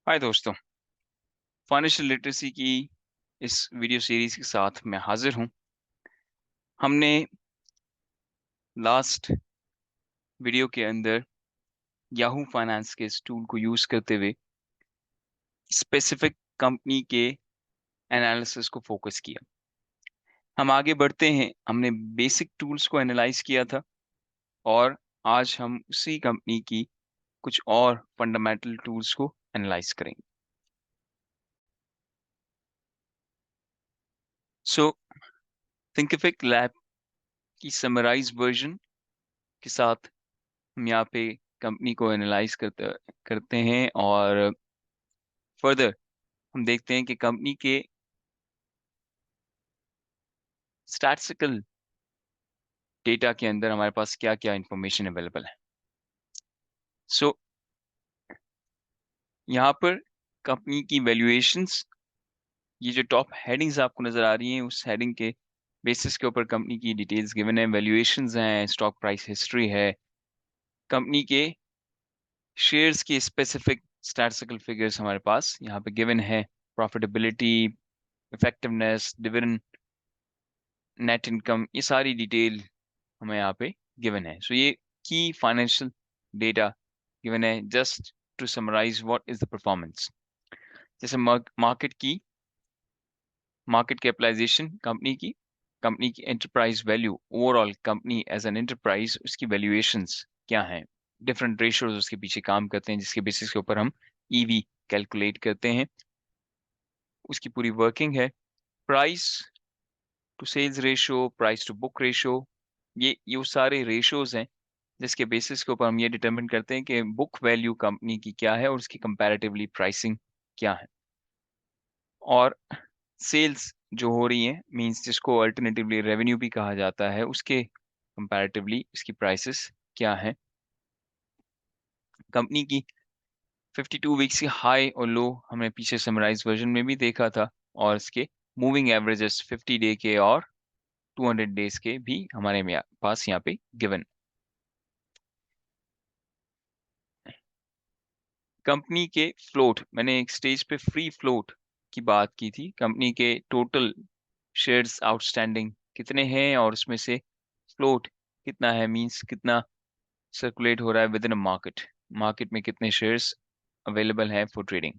हाय दोस्तों। Financial literacy की इस वीडियो सीरीज के साथ मैं हाजिर हूं। हमने लास्ट वीडियो के अंदर याहू फाइनेंस के इस टूल को यूज करते हुए स्पेसिफिक कंपनी के एनालिसिस को फोकस किया। हम आगे बढ़ते हैं। हमने बेसिक टूल्स को एनालाइज किया था और आज हम उसी कंपनी की कुछ और फंडामेंटल टूल्स को एनालाइज करेंगे। सो थिंकिफिक लैब की समराइज वर्जन के साथ हम यहाँ पे कंपनी को एनालाइज करते हैं और फर्दर हम देखते हैं कि कंपनी के स्टैटिस्टिकल डेटा के अंदर हमारे पास क्या क्या इंफॉर्मेशन अवेलेबल है। सो यहाँ पर कंपनी की वैल्यूएशंस, ये जो टॉप हेडिंग्स आपको नजर आ रही हैं उस हेडिंग के बेसिस के ऊपर कंपनी की डिटेल्स गिवन है। वैल्यूएशंस हैं, स्टॉक प्राइस हिस्ट्री है, कंपनी के शेयर्स की स्पेसिफिक स्टैटिस्टिकल फिगर्स हमारे पास यहाँ पे गिवन है। Profitability, effectiveness, dividend, net income, ये सारी डिटेल हमें यहाँ पे गिवन है। सो ये की फाइनेंशियल डेटा गिवन है just to summarise what is the performance. जैसे मार्केट कैपिटलाइजेशन कंपनी की enterprise value, overall company as an enterprise, उसकी वैल्यूएशंस क्या हैं। डिफरेंट रेशियोज उसके पीछे काम करते हैं जिसके बेसिस के ऊपर हम ईवी कैलकुलेट करते हैं। उसकी पूरी वर्किंग है। Price to sales ratio, price to book ratio, ये वो सारे रेशियोज हैं जिसके बेसिस के ऊपर हम ये डिटरमिन करते हैं कि बुक वैल्यू कंपनी की क्या है और उसकी कंपैरेटिवली प्राइसिंग क्या है। और सेल्स जो हो रही है, मींस जिसको अल्टरनेटिवली रेवेन्यू भी कहा जाता है, उसके कंपैरेटिवली इसकी प्राइसेस क्या है। कंपनी की 52 वीक्स की हाई और लो हमने पीछे समराइज वर्जन में भी देखा था, और इसके मूविंग एवरेजेस 50 डे के और 200 डेज के भी हमारे पास यहाँ पे गिवन। कंपनी के फ्लोट, मैंने एक स्टेज पे फ्री फ्लोट की बात की थी। कंपनी के टोटल शेयर्स आउटस्टैंडिंग कितने हैं और उसमें से फ्लोट कितना है, मींस कितना सर्कुलेट हो रहा है with in a market, market में कितने शेयर्स अवेलेबल हैं फॉर ट्रेडिंग।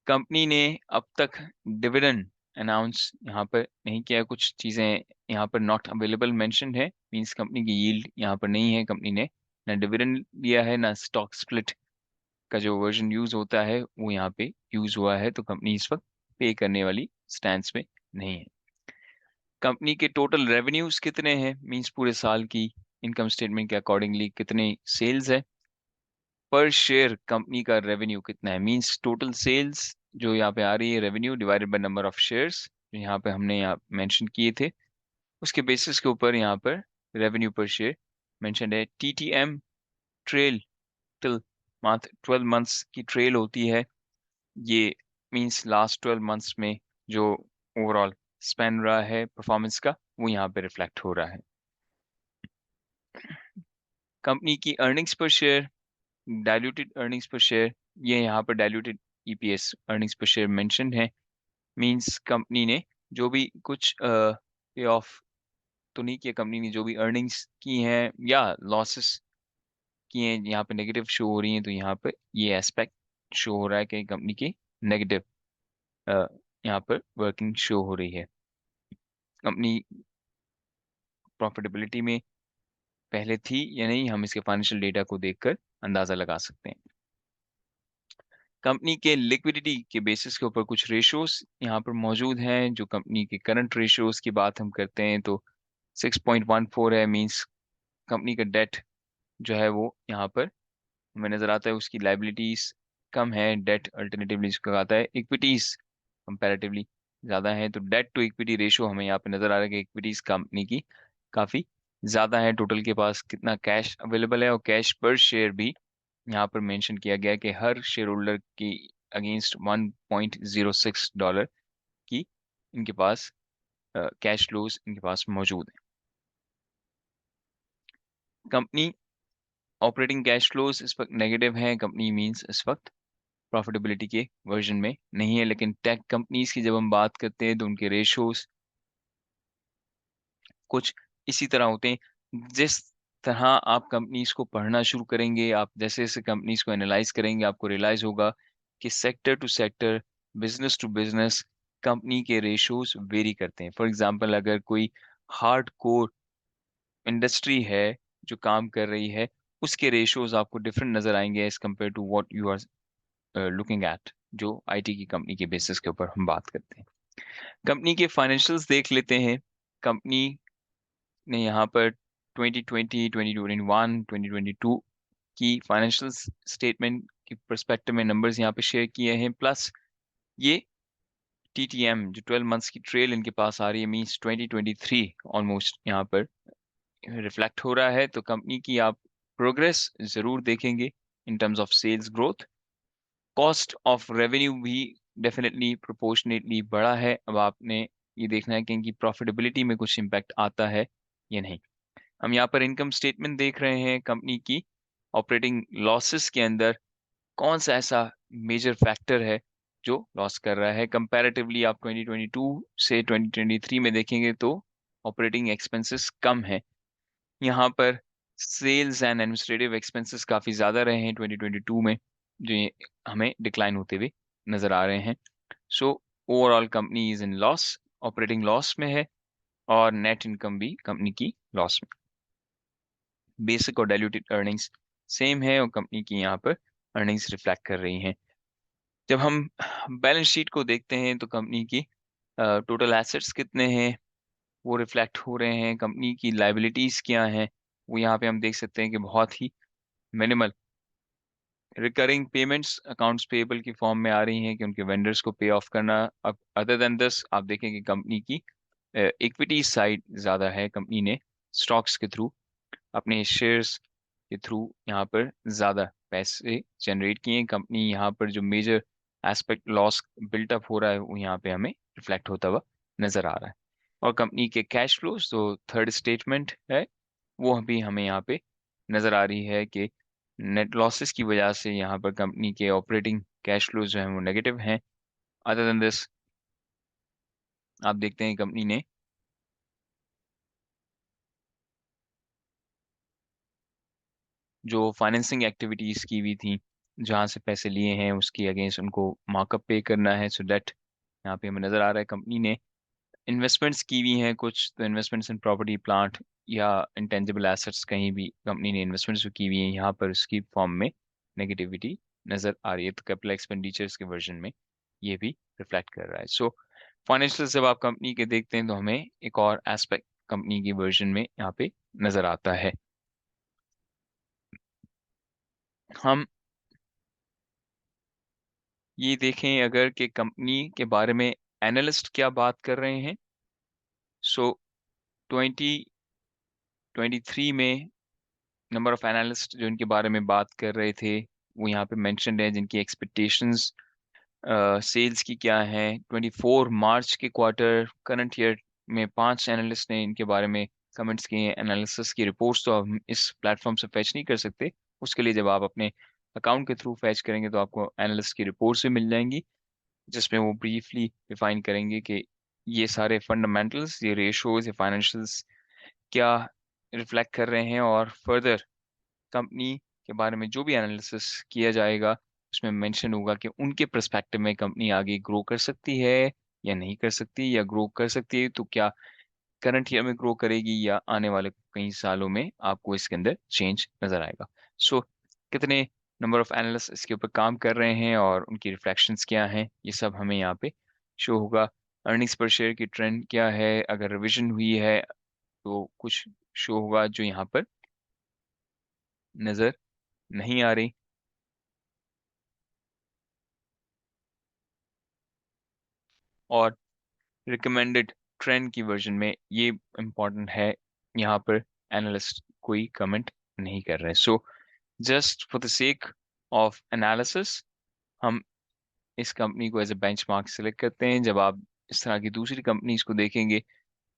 कंपनी ने अब तक डिविडेंड अनाउंस यहाँ पर नहीं किया। कुछ चीज़ें यहाँ पर नॉट अवेलेबल मेंशन्ड है, मींस कंपनी की यील्ड यहाँ पर नहीं है। कंपनी ने ना डिविडेंड दिया है ना स्टॉक स्प्लिट का जो वर्जन यूज होता है वो यहाँ पे यूज हुआ है, तो कंपनी इस वक्त पे करने वाली स्टैंस में नहीं है। कंपनी के टोटल रेवेन्यूज कितने हैं, मींस पूरे साल की इनकम स्टेटमेंट के अकॉर्डिंगली कितने सेल्स है। पर शेयर कंपनी का रेवेन्यू कितना है, मींस टोटल सेल्स जो यहाँ पे आ रही है, revenue divided by number of shares जो यहाँ पे हमने यहाँ मेंशन किए थे, उसके बेसिस के ऊपर यहाँ पर रेवेन्यू पर शेयर मेंशन है। TTM, trail till month, 12 months की ट्रेल होती है। ये मींस लास्ट 12 मंथ्स में जो ओवरऑल स्पेंड रहा है परफॉर्मेंस का, वो यहाँ पे रिफ्लेक्ट हो रहा है। कंपनी की अर्निंग्स पर शेयर, डाइल्यूटेड अर्निंग्स पर शेयर, ये यहाँ पर डाइल्यूटेड ईपीएस अर्निंग्स पर शेयर मेंशन है। मींस कंपनी ने जो भी कुछ पे ऑफ तो नहीं किया, कंपनी ने जो भी अर्निंग्स की हैं या लॉसेस की हैं यहाँ पे नेगेटिव शो हो रही हैं, तो यहाँ पर ये एस्पेक्ट शो हो रहा है कि कंपनी की नेगेटिव यहाँ पर वर्किंग शो हो रही है। कंपनी प्रॉफिटेबिलिटी में पहले थी या नहीं, हम इसके फाइनेंशियल डेटा को देखकर अंदाजा लगा सकते हैं। कंपनी के लिक्विडिटी के बेसिस के ऊपर कुछ रेशियोज यहाँ पर मौजूद हैं। जो कंपनी के करंट रेशियोज की बात हम करते हैं तो 6.14 है, मींस कंपनी का डेट जो है वो यहाँ पर हमें नजर आता है, उसकी लाइबिलिटीज कम है, डेट अल्टरनेटिवली इसको आता है, इक्विटीज कंपैरेटिवली ज्यादा है। तो डेट टू इक्विटी रेशियो हमें यहाँ पे नजर आ रहा है कि इक्विटीज कंपनी की काफी ज्यादा है। टोटल के पास कितना कैश अवेलेबल है, और कैश पर शेयर भी यहाँ पर मेंशन किया गया है कि हर शेयर होल्डर की अगेंस्ट $1.06 की इनके पास कैश फ्लोज इनके पास मौजूद है। कंपनी ऑपरेटिंग कैश फ्लोज इस वक्त नेगेटिव है। कंपनी मींस इस वक्त प्रॉफिटेबिलिटी के वर्जन में नहीं है। लेकिन टेक कंपनीज की जब हम बात करते हैं तो उनके रेशोज कुछ इसी तरह होते हैं। जिस तरह आप कंपनीज को पढ़ना शुरू करेंगे, आप जैसे जैसे कंपनीज को एनालाइज करेंगे, आपको रियलाइज होगा कि sector to sector, business to business company के रेशोज वेरी करते हैं। फॉर एग्जांपल, अगर कोई हार्ड कोर इंडस्ट्री है जो काम कर रही है, उसके रेशोज आपको डिफरेंट नजर आएंगे as compare to what you are looking at, जो आईटी की कंपनी के बेसिस के ऊपर हम बात करते हैं। कंपनी के फाइनेंशियल्स देख लेते हैं। कंपनी ने यहाँ पर 2020, 2021, 2022 की फाइनेंशियल स्टेटमेंट की पर्सपेक्टिव में नंबर्स यहाँ पे शेयर किए हैं। प्लस ये टीटीएम जो 12 मंथ्स की ट्रेल इनके पास आ रही है, मींस 2023 ऑलमोस्ट यहाँ पर रिफ्लेक्ट हो रहा है। तो कंपनी की आप प्रोग्रेस जरूर देखेंगे in terms of sales growth. Cost of revenue भी डेफिनेटली प्रोपोर्शनेटली बढ़ा है। अब आपने ये देखना है कि इनकी प्रॉफिटेबिलिटी में कुछ इम्पैक्ट आता है या नहीं। हम यहाँ पर इनकम स्टेटमेंट देख रहे हैं कंपनी की। ऑपरेटिंग लॉसेस के अंदर कौन सा ऐसा मेजर फैक्टर है जो लॉस कर रहा है। कंपैरेटिवली आप 2022 से 2023 में देखेंगे तो ऑपरेटिंग एक्सपेंसेस कम है। यहाँ पर सेल्स एंड एडमिनिस्ट्रेटिव एक्सपेंसेस काफ़ी ज़्यादा रहे हैं 2022 में, जो ये हमें डिक्लाइन होते हुए नज़र आ रहे हैं। So overall company is in loss, operating loss में है, और नेट इनकम भी कंपनी की लॉस में। बेसिक और डाइल्यूटेड अर्निंग्स सेम है और कंपनी की यहाँ पर अर्निंग्स रिफ्लेक्ट कर रही हैं। जब हम बैलेंस शीट को देखते हैं तो कंपनी की टोटल एसेट्स कितने हैं वो रिफ्लेक्ट हो रहे हैं। कंपनी की लाइबिलिटीज क्या हैं वो यहाँ पे हम देख सकते हैं कि बहुत ही minimal recurring payments accounts payable की फॉर्म में आ रही हैं कि उनके वेंडर्स को पे ऑफ करना। अब अदर देन दिस आप देखें कि कंपनी की इक्विटी साइड ज़्यादा है। कंपनी ने स्टॉक्स के थ्रू, अपने शेयर्स के थ्रू यहाँ पर ज़्यादा पैसे जनरेट किए हैं। कंपनी यहाँ पर जो मेजर एस्पेक्ट लॉस बिल्टअप हो रहा है वो यहाँ पे हमें रिफ्लेक्ट होता हुआ नज़र आ रहा है। और कंपनी के कैश फ्लोज जो थर्ड स्टेटमेंट है वो भी हमें यहाँ पे नज़र आ रही है कि नेट लॉसेस की वजह से यहाँ पर कंपनी के ऑपरेटिंग कैश फ्लोज जो हैं वो नेगेटिव हैं। अदर देन दिस आप देखते हैं कंपनी ने जो फाइनेंसिंग एक्टिविटीज की हुई थी, जहाँ से पैसे लिए हैं उसकी अगेंस्ट उनको मार्कअप पे करना है। सो दैट यहाँ पे हमें नज़र आ रहा है कंपनी ने इन्वेस्टमेंट्स की हुई हैं कुछ, तो इन्वेस्टमेंट्स इन प्रॉपर्टी प्लांट या इंटेंजिबल एसेट्स कहीं भी कंपनी ने इन्वेस्टमेंट्स जो की हुई हैं यहाँ पर उसकी फॉर्म में नेगेटिविटी नज़र आ रही है। तो कैपिटल एक्सपेंडिचर्स के वर्जन में ये भी रिफ्लेक्ट कर रहा है। सो फाइनेंशियल जब आप कंपनी के देखते हैं तो हमें एक और एस्पेक्ट कंपनी की वर्जन में यहाँ पे नज़र आता है। हम ये देखें अगर कि कंपनी के बारे में एनालिस्ट क्या बात कर रहे हैं। सो 2023 में नंबर ऑफ एनालिस्ट जो इनके बारे में बात कर रहे थे वो यहाँ पे मेंशन्ड है, जिनकी एक्सपेक्टेशंस सेल्स की क्या है। 24 मार्च के क्वार्टर करंट ईयर में 5 एनालिस्ट ने इनके बारे में कमेंट्स किए हैं। एनालिसिस की रिपोर्ट्स तो हम इस प्लेटफॉर्म से फैच नहीं कर सकते, उसके लिए जब आप अपने अकाउंट के थ्रू फैच करेंगे तो आपको एनालिस्ट की रिपोर्ट्स भी मिल जाएंगी, जिसमें वो ब्रीफली डिफाइन करेंगे कि ये सारे फंडामेंटल्स, ये रेशोज, ये फाइनेंशियल्स क्या रिफ्लेक्ट कर रहे हैं। और फर्दर कंपनी के बारे में जो भी एनालिसिस किया जाएगा उसमें मेंशन होगा कि उनके पर्सपेक्टिव में कंपनी आगे ग्रो कर सकती है या नहीं कर सकती, या ग्रो कर सकती है तो क्या करंट ईयर में ग्रो करेगी या आने वाले कई सालों में आपको इसके अंदर चेंज नजर आएगा। सो कितने नंबर ऑफ एनालिस्ट इसके ऊपर काम कर रहे हैं और उनकी रिफ्लेक्शंस क्या हैं ये सब हमें यहाँ पे शो होगा। अर्निंग्स पर शेयर की ट्रेंड क्या है, अगर रिविजन हुई है तो कुछ शो होगा जो यहाँ पर नजर नहीं आ रही। और रिकमेंडेड ट्रेंड की वर्जन में ये इम्पोर्टेंट है, यहाँ पर एनालिस्ट कोई कमेंट नहीं कर रहे। So just for the sake of analysis हम इस कंपनी को एज ए बेंचमार्क सेलेक्ट करते हैं। जब आप इस तरह की दूसरी कंपनीज को देखेंगे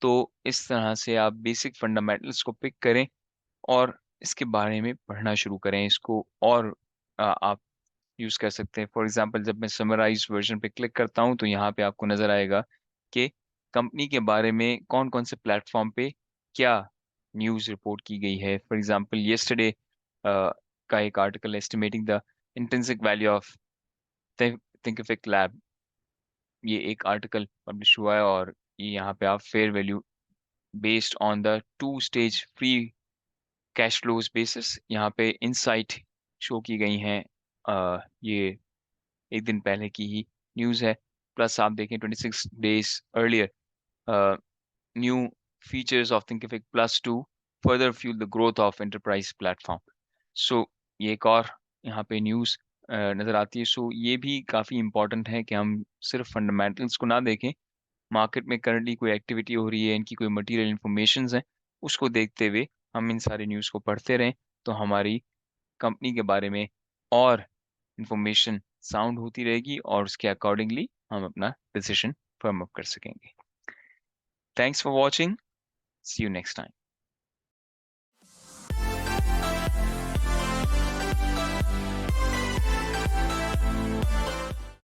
तो इस तरह से आप बेसिक फंडामेंटल्स को पिक करें और इसके बारे में पढ़ना शुरू करें इसको। और आप यूज कर सकते हैं। फॉर एग्जांपल जब मैं समराइज वर्जन पे क्लिक करता हूँ तो यहाँ पे आपको नजर आएगा कि कंपनी के बारे में कौन कौन से प्लेटफॉर्म पे क्या न्यूज़ रिपोर्ट की गई है। फॉर एग्जांपल येस्टरडे का एक article estimating the intrinsic value of Thinkific lab, ये एक आर्टिकल पब्लिश हुआ है और ये यहाँ पे आप fair value based on the 2 stage free cash flows basis यहाँ पे इनसाइट शो की गई हैं। ये एक दिन पहले की ही न्यूज़ है। प्लस आप देखें 26 days earlier, new features of Thinkific plus to further fuel the growth of enterprise platform. So ये एक और यहाँ पे न्यूज़ नज़र आती है। सो ये भी काफ़ी इंपॉर्टेंट है कि हम सिर्फ फंडामेंटल्स को ना देखें, मार्केट में करंटली कोई एक्टिविटी हो रही है, इनकी कोई मटेरियल इंफॉर्मेशन है, उसको देखते हुए हम इन सारे न्यूज़ को पढ़ते रहें तो हमारी कंपनी के बारे में और इंफॉर्मेशन साउंड होती रहेगी और उसके अकॉर्डिंगली हम अपना डिसीजन फर्म अप कर सकेंगे। Thanks for watching, see you next time.